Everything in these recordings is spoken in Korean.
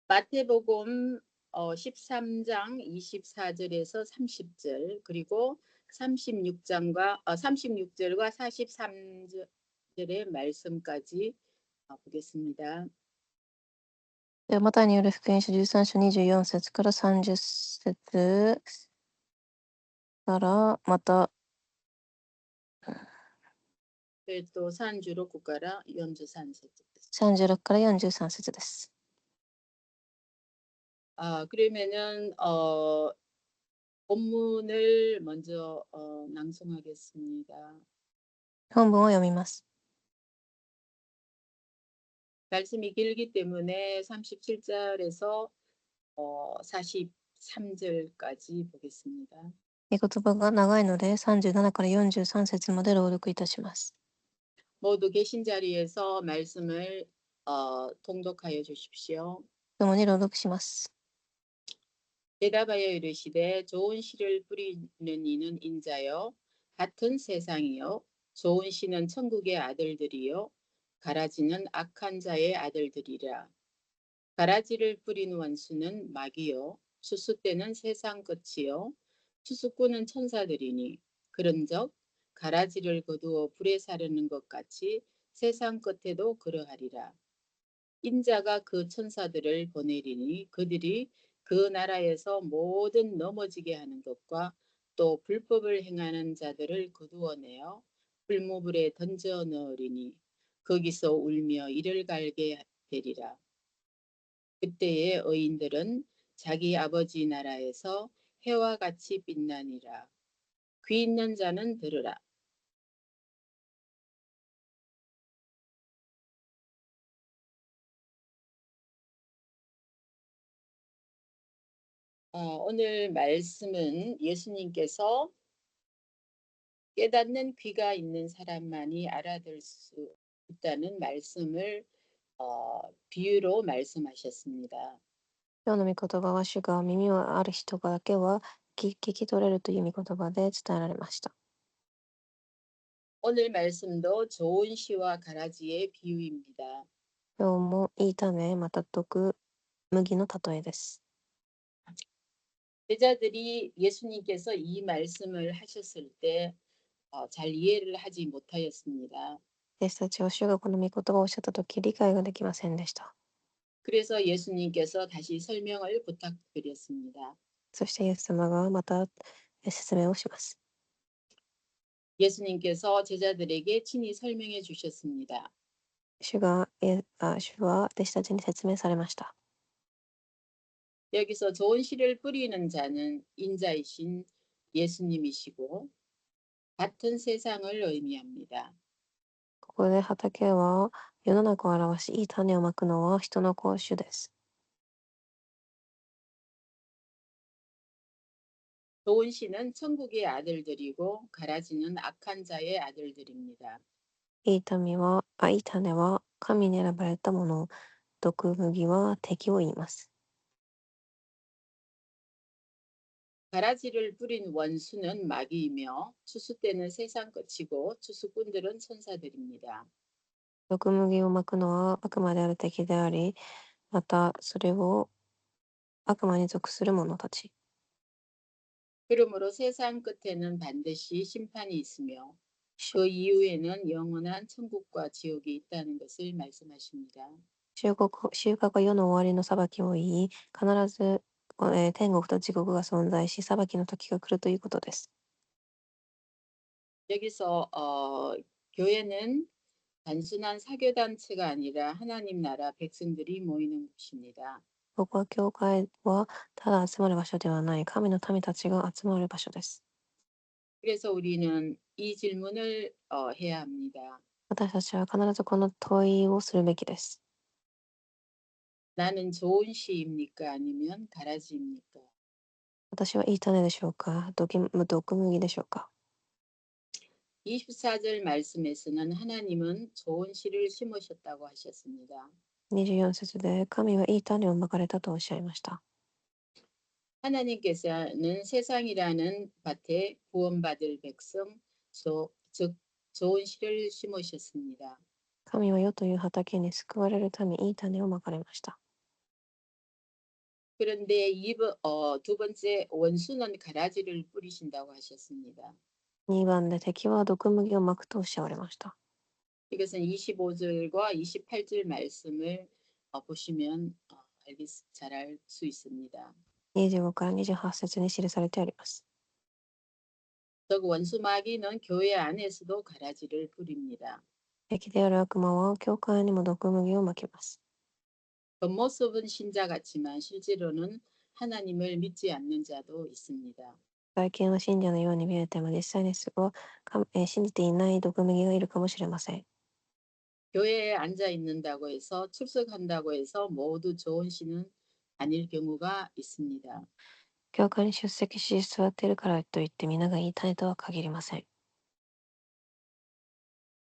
마태복음 13장 24절에서 30절 그리고 36절과 43절의 말씀까지 보겠습니다. ではマタイによる福音書13章24節から30節からまた 또36から 43節です。 36から43節です。 그러면은 본문을 먼저 낭송하겠습니다. 本文を読みます。 말씀이 길기 때문에 37절에서 43절까지 보겠습니다. 言葉が長いので37から43節まで朗読いたします。 모두 계신 자리에서 말씀을 통독하여 주십시오. 共に朗読します。 대답하여 이르시되 좋은 씨를 뿌리는 이는 인자요 같은 세상이요 좋은 씨는 천국의 아들들이요 가라지는 악한 자의 아들들이라. 가라지를 뿌린 원수는 마귀요 추수 때는 세상 끝이요 추수꾼은 천사들이니 그런즉 가라지를 거두어 불에 사르는 것 같이 세상 끝에도 그러하리라. 인자가 그 천사들을 보내리니 그들이 그 나라에서 모든 넘어지게 하는 것과 또 불법을 행하는 자들을 거두어내어 불모불에 던져 넣으리니 거기서 울며 이를 갈게 되리라. 그때의 의인들은 자기 아버지 나라에서 해와 같이 빛나니라. 귀 있는 자는 들으라. 오늘 말씀은 예수님께서 깨닫는 귀가 있는 사람만이 알아들 수 있다는 말씀을 비유로 말씀하셨습니다. 今日の御言葉は主が耳をある人だけは聞き取れるという御言葉で伝えられました。 오늘 말씀도 좋은 씨와 가라지의 비유입니다. 今日もいい種また毒麦の例えです。 제자들이 예수님께서 이 말씀을 하셨을 때 잘 이해를 하지 못하였습니다. 弟子たちは主がこの御言葉をおっしゃったとき理解ができませんでした。 그래서 예수님께서 다시 설명을 부탁드렸습니다. そしてイエス様がまた説明をします。 예수님께서 제자들에게 친히 설명해 주셨습니다. 主は弟子たちに説明されました。 여기서 좋은 씨를 뿌리는 자는 인자이신 예수님이시고 같은 세상을 의미합니다. ここで畑は世の中を表し、いい種をまくのは人の子主です。 좋은 씨는 천국의 아들들이고 가라지는 악한 자의 아들들입니다. いい種は神に選ばれたもの、毒麦は敵を言います。 가라지를 뿌린 원수는 마귀이며 추수 때는 세상 끝이고 추수꾼들은 천사들입니다. 毒麦をまくのは悪魔である敵であり、またそれを悪魔に属する者たち。 그러므로 세상 끝에는 반드시 심판이 있으며 그 이후에는 영원한 천국과 지옥이 있다는 것을 말씀하십니다. 収穫は世の終わりの裁きを言い、必ず、天国と地獄が存在し、裁きの時が来るということです。 여기서 교회는 단순한 사교단체가 아니라 하나님 나라 백성들이 모이는 곳입니다. ここは教会はただ集まる場所ではない、神の民たちが集まる場所です。 그래서 우리는 이 질문을 해야 합니다. 私たちは必ずこの問いをするべきです。 나는 좋은 씨입니까? 아니면 가라지입니까? 私はいい種でしょうか、毒麦でしょうか。 24절 말씀에서는 하나님은 좋은 씨를 심으셨다고 하셨습니다. 24節で神はいい種をまかれたとおっしゃいました。 하나님께서는 세상이라는 밭에 구원받을 백성, 즉 좋은 씨를 심으셨습니다. 神は世という畑に救われるためいい種をまかれました。 그런데 두 번째 원수는 가라지를 뿌리신다고 하셨습니다. 2番で敵は毒麦をまくとおっしゃられました。 이것은 25절과 28절 말씀을 보시면 잘 알 수 있습니다. 25から28節に記されてあります。 즉 원수 마귀는 교회 안에서도 가라지를 뿌립니다. 敵である悪魔は教会にも毒麦をまきます。 겉모습은 신자 같지만 실제로는 하나님을 믿지 않는 자도 있습니다. 外見は信者のように見えても実際に信じていない毒麦がいるかもしれません。 교회에 앉아 있는다고 해서 출석한다고 해서 모두 좋은 신은 아닐 경우가 있습니다. 教会に出席し座っているからといって皆がいい種とは限りません。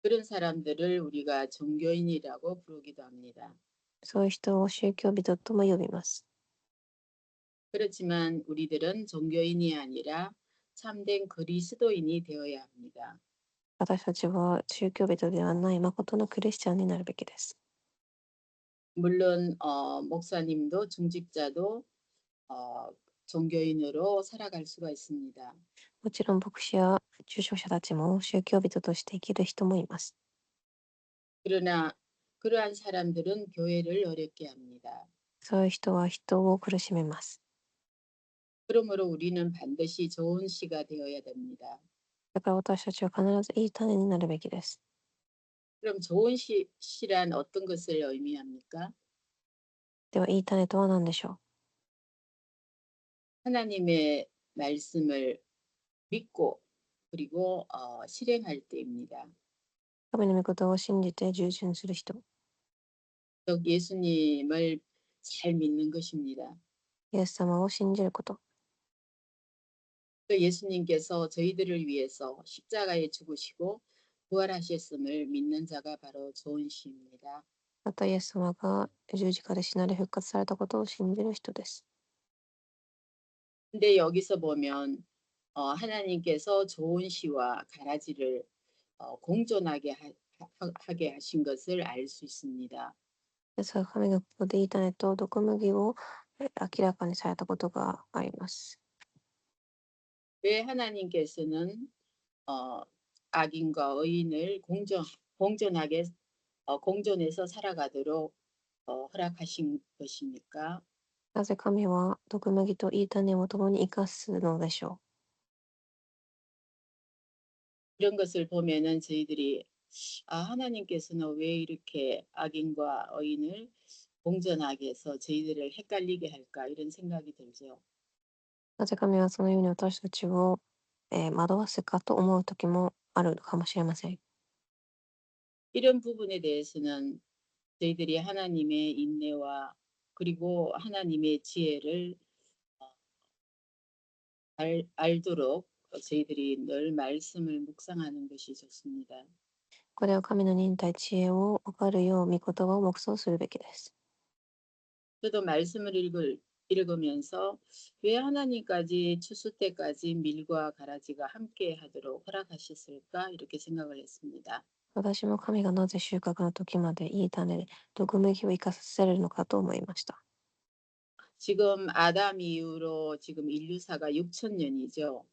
그런 사람들을 우리가 종교인이라고 부르기도 합니다. そういう人を宗教人とも呼びます。 그렇지만 우리들은 종교인이 아니라 참된 그리스도인이 되어야 합니다. 私たちは宗教人ではない誠のクリスチャンになるべきです。 물론 목사님도 중직자도 종교인으로 살아갈 수가 있습니다. もちろん牧師や受賞者たちも宗教人として生きる人もいます。 그러나 그러한 사람들은 교회를 어렵게 합니다. そういう人は人を苦しめます。 그러므로 우리는 반드시 좋은 씨가 되어야 됩니다. だから私たちは必ずいい種になるべきです。 그럼 좋은 씨란 어떤 것을 의미합니까? では、いい種とは何でしょう。 하나님의 말씀을 믿고 그리고 실행할 때입니다. 神の御言を信じて従順する人。 즉 예수님을 잘 믿는 것입니다. イエス様を信じること。 또 예수님께서 저희들을 위해서 십자가에 죽으시고 부활하셨음을 믿는 자가 바로 좋은 씨입니다. また、イエス様が十字架で死なれ復活されたことを信じる人です。 근데 여기서 보면 하나님께서 좋은 씨와 가라지를 공존하게 하게 하신 것을 알 수 있습니다. ですが、神がここでいい種と毒麦を明らかにされたことがあります。 왜 하나님께서는 악인과 의인을 공존하게 공존해서 살아가도록 허락하신 것입니까? なぜ神は毒麦といい種を共に生かすのでしょ 이런 것을 보면은 저희들이 하나님께서는 왜 이렇게 악인과 의인을 공존하게 해서 저희들을 헷갈리게 할까 이런 생각이 들죠. う。なぜ神はそのように私たちを、惑わすかと思う時もあるかもしれません。 이런 부분에 대해서는 저희들이 하나님의 인내와 그리고 하나님의 지혜를 알도록 저희들이 늘 말씀을 묵상하는 것이 좋습니다. これは神の忍耐、知恵を分かるよう、御言葉を黙想するべきです。 저도 말씀을 읽으면서 왜 하나님까지 추수 때까지 밀과 가라지가 함께 하도록 허락하셨을까 이렇게 생각을 했습니다. 私も神がなぜ収穫の時までいい種、毒麦を生かさせるのかと思いました。 지금 아담 이후로 지금 인류사가 6천 년이죠.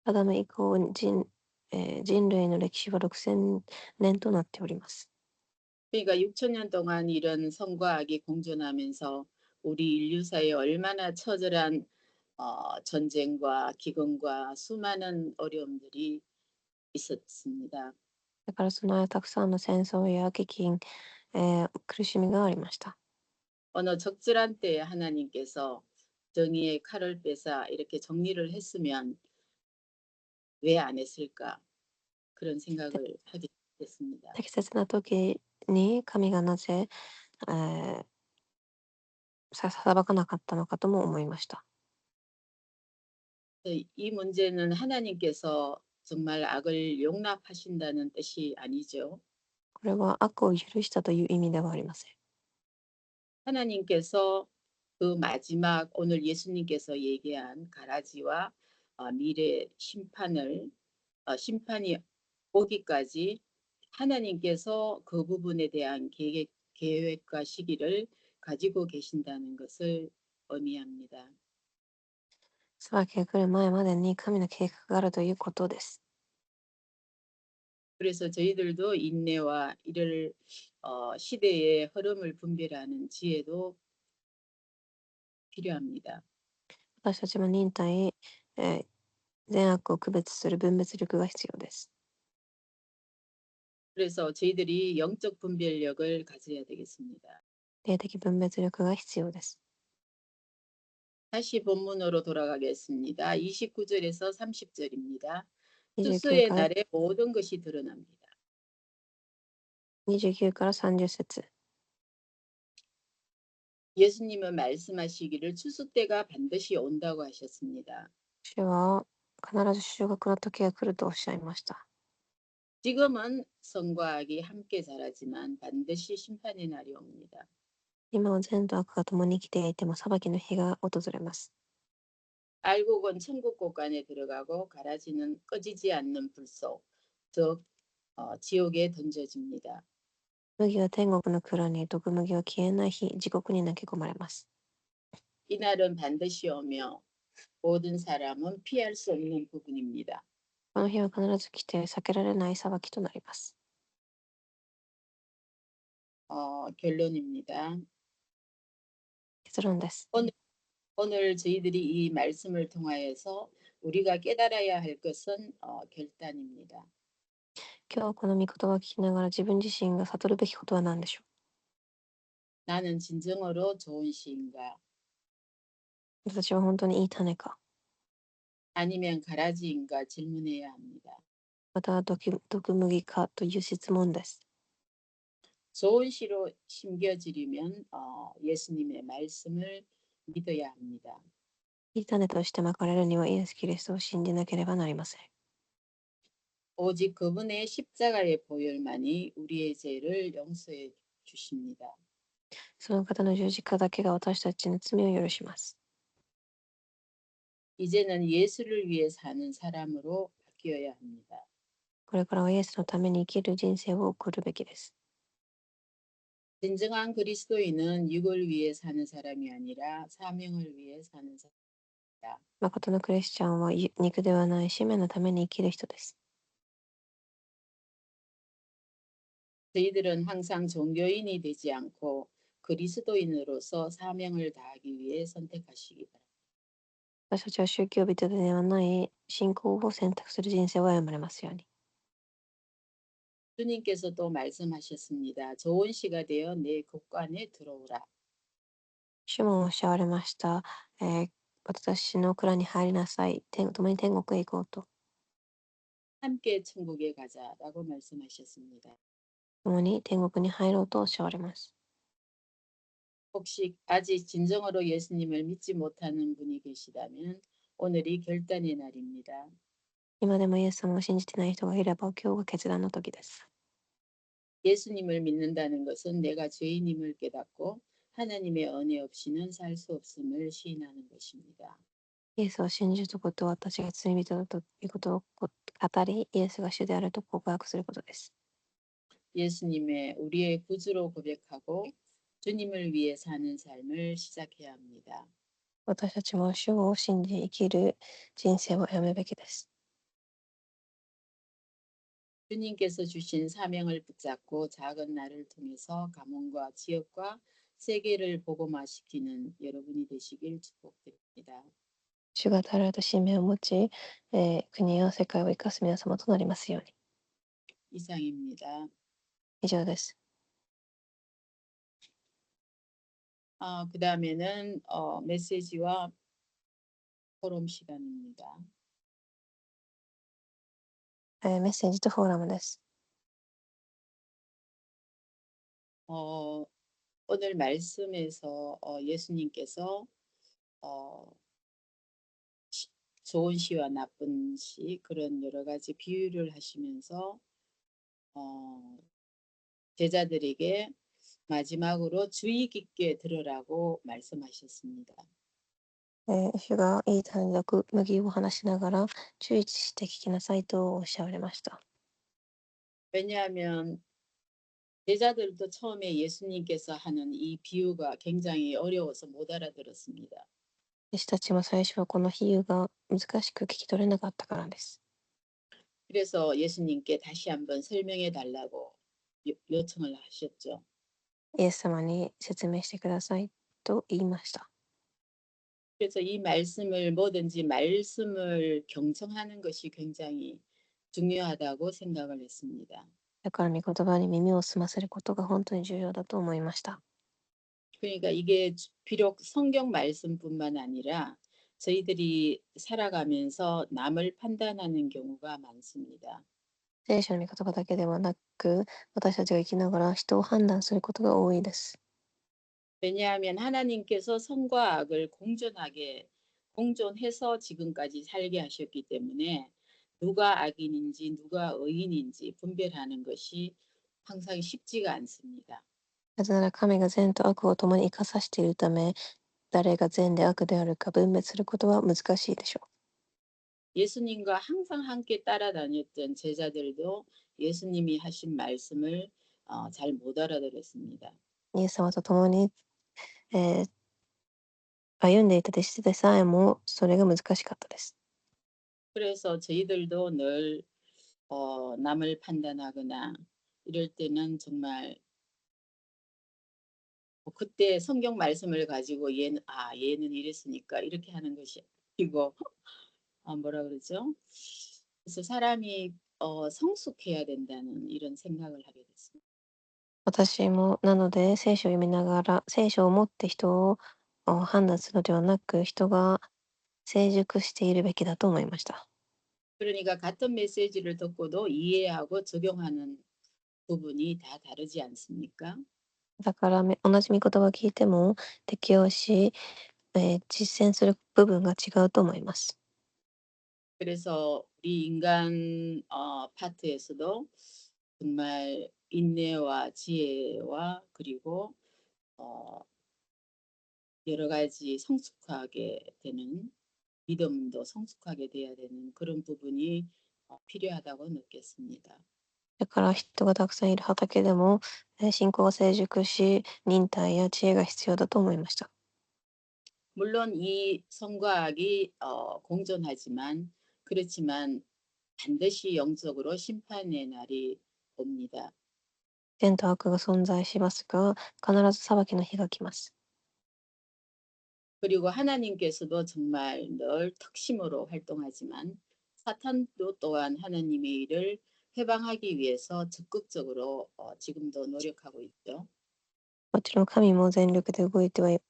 アダム以降、人類の歴史は6000年となっております。 그러니까 6천 년 동안 이런 선과 악이 공존하면서 우리 인류사에 얼마나 처절한 전쟁과 기근과 수많은 어려움들이 있었습니다. だからその間たくさんの戦争や飢饉、苦しみがありました。 어느 적절한 때에 하나님께서 정의의 칼을 빼사 이렇게 정리를 했으면 왜 안 했을까 그런 で 생각을 하게 됐습니다. 適切な時に神がなぜ、裁かなかったのかとも思いました。 이 문제는 하나님께서 정말 악을 용납하신다는 뜻이 아니죠. これは悪を許したという意味ではありません。 하나님께서 그 마지막 오늘 예수님께서 얘기한 가라지와 미래 심판이 오기까지 하나님께서 그 부분에 대한 계획과 시기를 가지고 계신다는 것을 의미합니다. 裁きが来る前までに神の計画があるということです。 그래서 저희들도 인내와 이를 시대의 흐름을 분별하는 지혜도 필요합니다. 私たちも忍耐、善悪を区別する分別力が必要です。 그래서 저희들이 영적 분별력을 가져야 되겠습니다. 霊的分別力が必要です。 다시 본문으로 돌아가겠습니다. 29절에서 30절입니다. 29 추수의 から 날에 모든 것이 드러납니다. 29から30節。 예수님은 말씀하시기를 추수 때가 반드시 온다고 하셨습니다. 主は必ず収穫の時が来るとおっしゃいました。 지금은 선과 악이 함께 자라지만 반드시 심판의 날이 옵니다. 今は善と悪が共に生きていても裁きの日が訪れます。 알곡은 천국 곳간에 들어가고 가라지는 꺼지지 않는 불속, 즉 지옥에 던져집니다. 麦は天国の蔵に、毒麦は消えない日、地獄に投げ込まれます。 이날은 반드시 오며 모든 사람은 피할 수 없는 부분입니다. この日は必ず来て避けられない裁きとなります。 결론입니다. 結論です。 오늘 저희들이 이 말씀을 통하여서 우리가 깨달아야 할 것은 결단입니다. 今日はこの御言葉を聞きながら自分自身が悟るべきことは何でしょう。 나는 진정으로 좋은 시인가 私は本当にいい種か、 아니면 가라지인가 질문해야 합니다. または毒麦かという質問です。 좋은 시로 심겨지려면 예수님의 말씀을 믿어야 합니다. いい種としてまかれるにはイエス・キリストを信じなければなりません。 오직 그분의 십자가의 보혈만이 우리의 죄를 용서해 주십니다. その方の十字架だけが私たちの罪を許します。 이제는 예수를 위해 사는 사람으로 바뀌어야 합니다. これからはイエスのために生きる人生を送るべきです。 진정한 그리스도인은 육을 위해 사는 사람이 아니라 사명을 위해 사는 사람입니다. 誠のクリスチャンは肉ではない使命のために生きる人です。 저희들은 항상 종교인이 되지 않고 그리스도인으로서 사명을 다하기 위해 선택하시기 바랍니다. 私たちは宗教人ではない信仰を選択する人生を歩まれますように。 주님께서 또 말씀하셨습니다. 좋은 시가 되어 내 곳간에 들어오라. 主もおっしゃわれました。私の蔵に入りなさい。共に天国へ行こうと。 함께 천국에 가자라고 말씀하셨습니다. 共に天国に入ろうとおっしゃわれます。 혹시 아직 진정으로 예수님을 믿지 못하는 분이 계시다면 오늘이 결단의 날입니다. 今でもイエス様を信じてない人がいれば今日が決断の時です。 예수님을 믿는다는 것은 내가 죄인임을 깨닫고 하나님의 은혜 없이는 살 수 없음을 시인하는 것입니다. イエスを信じることは私が罪人だということを語り、イエスが主であると告白することです。 예수님의 우리의 구주로 고백하고 주님을 위해 사는 삶을 시작해야 합니다. 私たちも主を信じ生きる人生を歩むべきです。 주님께서 주신 사명을 붙잡고 작은 나를 통해서 가문과 지역과 세계를 복음화시키는 여러분이 되시길 축복드립니다. 主が与えられた使命を持ち、国や世界を生かす皆様となりますように。 이상입니다. 以上です。 그 다음에는 메시지와 포럼 시간입니다. メッセージとフォーラムです。 오늘 말씀에서 예수님께서 좋은 시와 나쁜 시 그런 여러 가지 비유를 하시면서 제자들에게 마지막으로 주의 깊게 들으라고 말씀하셨습니다. 主がいい種と麦を話しながら注意して聞きなさいとおっしゃられました。 왜냐하면 제자들도 처음에 예수님께서 하는 이 비유가 굉장히 어려워서 못 알아들었습니다. 弟子たちも最初はこの比喩が難しく聞き取れなかったからです。 그래서 예수님께 다시 한번 설명해 달라고 요청을 하셨죠. イエス様に説明してくださいと言いました。 그래서 이 말씀을 뭐든지 말씀을 경청하는 것이 굉장히 중요하다고 생각을 했습니다. だから御言葉に耳を澄ませることが本当に重要だと思いました。 그러니까 이게 비록 성경 말씀뿐만 아니라 저희들이 살아가면서 남을 판단하는 경우가 많습니다. 聖書の御言葉だけではなく、私たちが生きながら人を判断することが多いです。 왜냐하면 하나님께서 선과 악을 공존해서 지금까지 살게 하셨기 때문에 누가 악인인지 누가 의인인지 분별하는 것이 항상 쉽지가 않습니다. なぜなら神が善と悪を共に生かさせているため、誰が善で悪であるか分別することは難しいでしょ 예수님과 항상 함께 따라다녔던 제자들도 예수님이 하신 말씀을 잘 못 알아들었습니다. う。イエス様と共に、えー歩んでいた弟子でさえもそれが難しかったです。 그래서 저희들도 늘 남을 판단하거나 이럴 때는 정말 그때 성경 말씀을 가지고 얘는 이랬으니까 이렇게 하는 것이 아니고 뭐라 그러죠? 그래서 사람이 성숙해야 된다는 이런 생각을 하게 됐습니다. 私もなので聖書を読みながら聖書を持って人を判断するのではなく、人が成熟しているべきだと思いました。 그러니까 같은 메시지를 듣고도 이해하고 적용하는 부분이 다 다르지 않습니까? だから同じ御言葉を聞いても適用し、実践する部分が違うと思います。 그래서 우리 인간 파트에서도 정말 인내와 지혜와 그리고 어, 여러 가지 성숙하게 되는 믿음도 성숙하게 돼야 되는 그런 부분이 필요하다고 느꼈습니다. だから人がたくさんいる畑でも、信仰が成熟し、忍耐や知恵が必要だと思いました。 물론 이 성과 악이 공존하지만 그렇지만 반드시 영적으로 심판의 날이 옵니다. 善と悪が存在しますが、必ず裁きの日が来ます。 그리고 하나님께서도 정말 늘 특심으로 활동하지만 사탄도 또한 하나님의 일을 해방하기 위해서 적극적으로 지금도 노력하고 있죠. もちろん神も全力で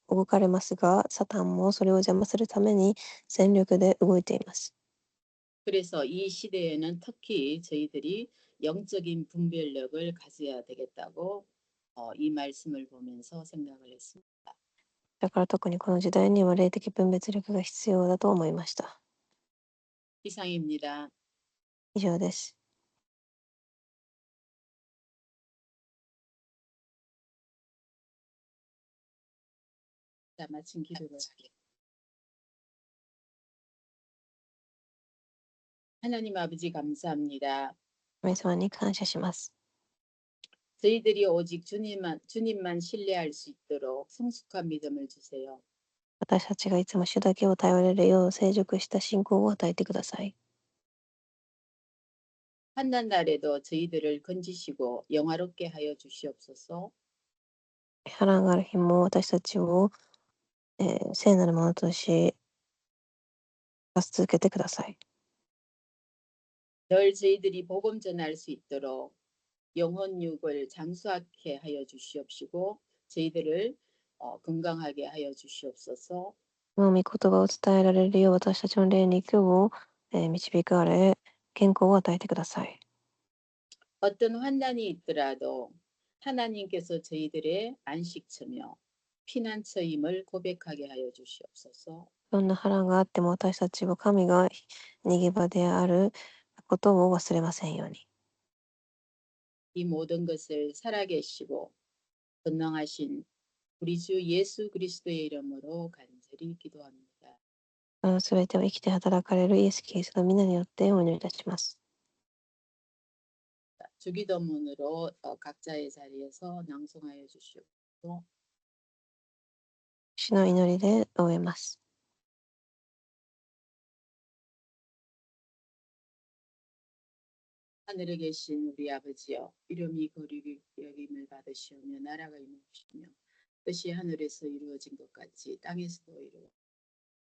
動かれますが、サタンもそれを邪魔するために全力で動いています。 그래서 이 시대에는 특히 저희들이 영적인 분별력을 가져야 되겠다고 이 말씀을 보면서 생각을 했습니다. だから特にこの時代には霊的分別力が必要だと思いました。 이상입니다. 以上です。 자, 마침 기도를 하겠습니다. 하나님 아버지 감사합니다. 神様に感謝します。 저희들이 오직 주님만 신뢰할 수 있도록 성숙한 믿음을 주세요. 私たちがいつも主だけを頼れるよう成熟した信仰を与えてください。 환난 날에도 저희들을 건지시고 영화롭게 하여 주시옵소서. 波乱がある日も私たちを、聖なるものとし続けてください。 늘 저희들이 복음 전할 수 있도록 영혼육을 장수하게 하여 주시옵시고 저희들을 건강하게 하여 주시옵소서. この御言葉を伝えられるよう私たちの霊肉を、導かれ、健康を与えてください。 어떤 환난이 있더라도 하나님께서 저희들의 안식처며 피난처임을 고백하게 하여 주시옵소서. どんな波乱があっても私たちは神が逃げ場であることを忘れませんように。 이 모든 것을 살아계시고 전능하신 우리 주 예수 그리스도의 이름으로 간절히 기도합니다. すべてを生きて働かれるイエス・キリストの皆によってお祈りいたします。 주기도문으로 각자의 자리에서 낭송하여 주시옵고 主の祈りで終えます。 하늘에 계신 우리 아버지여 이름이 거룩히 여김을 받으시오며 나라가 임하시며 뜻이 하늘에서 이루어진 것 같이 땅에서도 이루어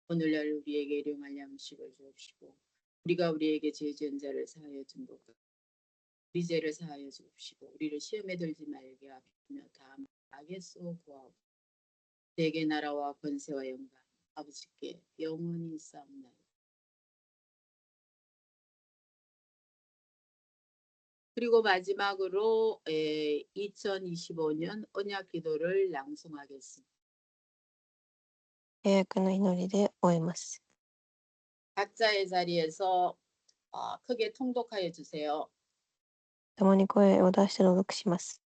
오늘날 우리에게 일용할 양식을 주옵시고 우리가 우리에게 죄 지은 자를 사하여 준 것 같이 우리 죄를 사하여 주옵시고 우리를 시험에 들지 말게 하시며 다만 악에서 구하옵소서. 내게 나라와 권세와 영광 아버지께 영원히 있사옵나이다. 그리고 마지막으로 2025년 언약 기도를 낭송하겠습니다. 契約の祈りで終えます。 각자의 자리에서 크게 통독하여 주세요. 共に声を出して朗読します。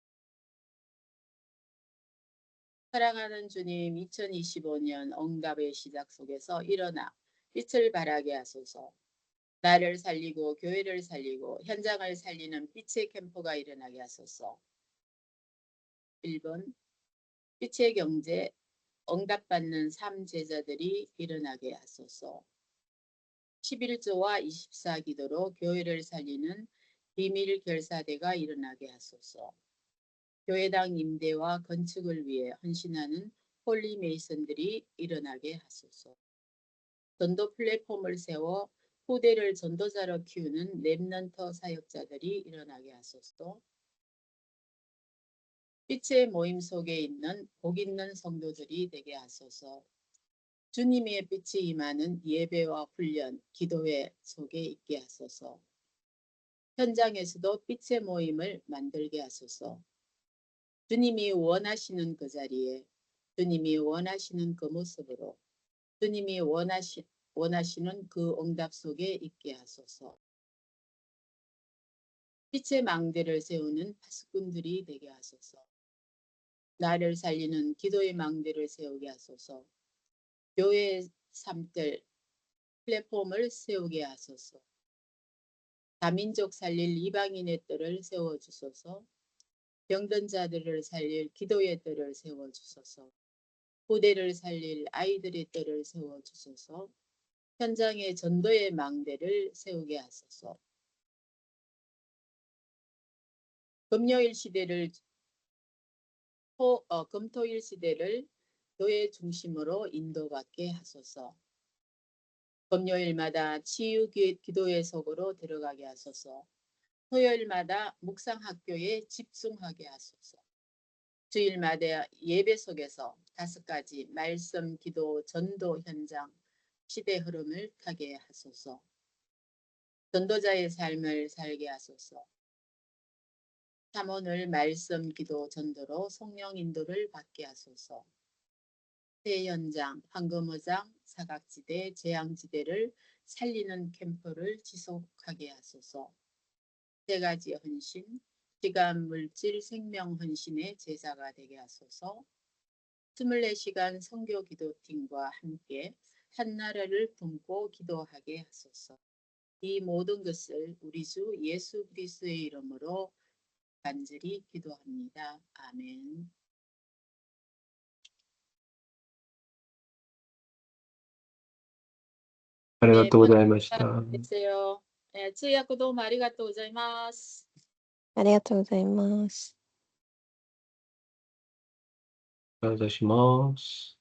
사랑하는 주님, 2025년 응답의 시작 속에서 일어나 빛을 발하게 하소서. 나를 살리고 교회를 살리고 현장을 살리는 빛의 캠프가 일어나게 하소서. 1번 빛의 경제, 응답받는 삶 제자들이 일어나게 하소서. 11조와 24기도로 교회를 살리는 비밀 결사대가 일어나게 하소서. 교회당 임대와 건축을 위해 헌신하는 홀리 메이슨들이 일어나게 하소서. 전도 플랫폼을 세워 후대를 전도자로 키우는 렘넌트 사역자들이 일어나게 하소서. 빛의 모임 속에 있는 복 있는 성도들이 되게 하소서. 주님의 빛이 임하는 예배와 훈련, 기도회 속에 있게 하소서. 현장에서도 빛의 모임을 만들게 하소서. 주님이 원하시는 그 자리에 주님이 원하시는 그 모습으로 주님이 원하시는 그 응답 속에 있게 하소서. 빛의 망대를 세우는 파수꾼들이 되게 하소서. 나를 살리는 기도의 망대를 세우게 하소서. 교회의 삶들 플랫폼을 세우게 하소서. 다민족 살릴 이방인의 뜰을 세워주소서. 병든 자들을 살릴 기도의 뜰을 세워주소서. 후대를 살릴 아이들의 뜰을 세워주소서. 현장의 전도의 망대를 세우게 하소서. 금요일 시대를 금토일 시대를 교회 중심으로 인도받게 하소서. 금요일마다 치유 기도의 속으로 들어가게 하소서. 토요일마다 묵상학교에 집중하게 하소서. 주일마다 예배 속에서 5가지 말씀, 기도, 전도 현장, 시대 흐름을 타게 하소서. 전도자의 삶을 살게 하소서. 잠언을 말씀, 기도, 전도로 성령 인도를 받게 하소서. 새 현장, 황금어장, 사각지대, 재앙지대를 살리는 캠프를 지속하게 하소서. 3가지 헌신, 시간, 물질, 생명 헌신의 제자가 되게 하소서. 24시간 선교 기도팀과 함께 한나라를 품고 기도하게 하소서. 이 모든 것을 우리 주 예수 그리스도의 이름으로 간절히 기도합니다. 아멘. ありがとうございまし 네, た。 됐어요. 네, 通訳どうもありがとうございます。ありがとうございます。お願いします。